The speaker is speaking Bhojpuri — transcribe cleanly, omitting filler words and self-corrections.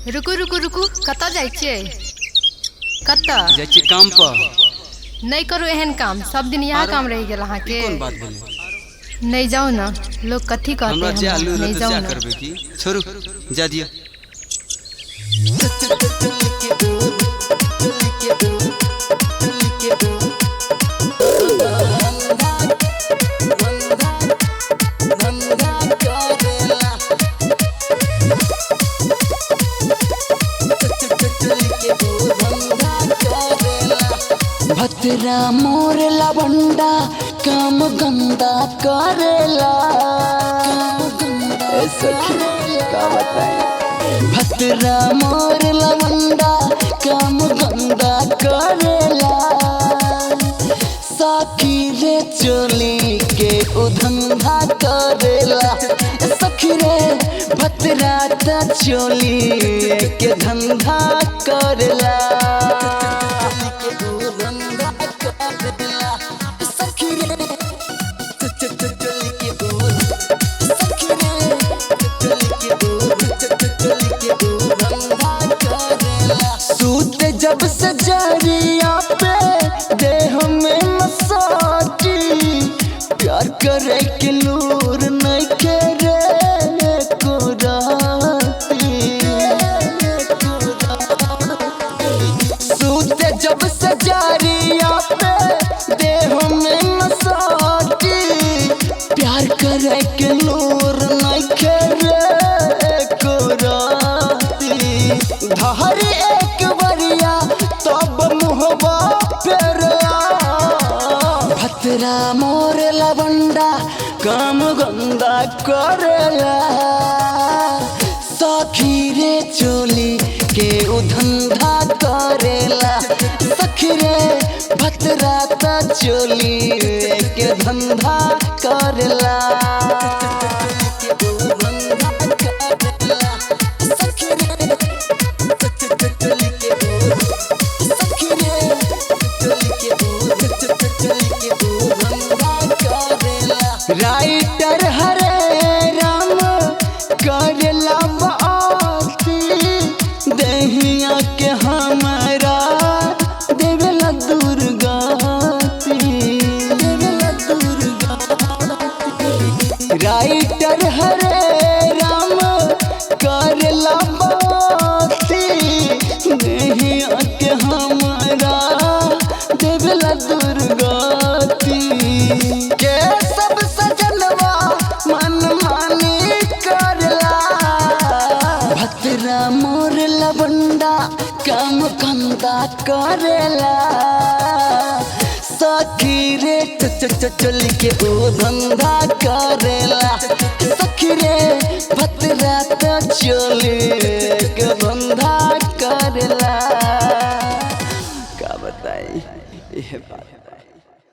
रुकू रुकू रुकू कत जाय छियै कत जाय छी काम पर। नहीं करू एहन काम, सब दिन यहाँ काम रह गेल अहाँ के। कौन बात भेलै? नहीं जाओ ना, लोग कथी कहते हमरा जे आलू नहीं रहत जाओ जा ना। करबे की छोड़ू जा दिया। भतरा मोर लवंडा काम गंदा करेला। सखी का बताएं, भतरा मोर लवंडा काम गंदा करेला। सखी रे चोली के उधंधा करेला। सखी रे भतरा ता चोली के धंधा करेला। सूत जब से जरिया पे देह में मसाजी, प्यार करे के लूर नहीं करे को राती। सूत जब से जरिया पे देह में मसाजी, प्यार करे के लूर नहीं करे को राती। धहरी एक बरिया तब मुहबा फेरया। भतरा मोर लवंडा काम गंदा करेला। सखी रे चोली के उधंधा करेला। सखी रे भतरा ता चोली के धंधा करेला। राइटर हरे राम करेला बाती, दहिया के हमारा देवेला दुर्गाती। राइटर हरे राम करेला बाती, दहिया के हमारा देवेला दुर्गाती। के सब सजनवा मन मानी करला। भतरा मोर लवंडा काम गंदा करेला। सखी रे चल के ओ धंधा करेला। सखी रे भतरा ता चल के धंधा करेला। का बताई ये बात।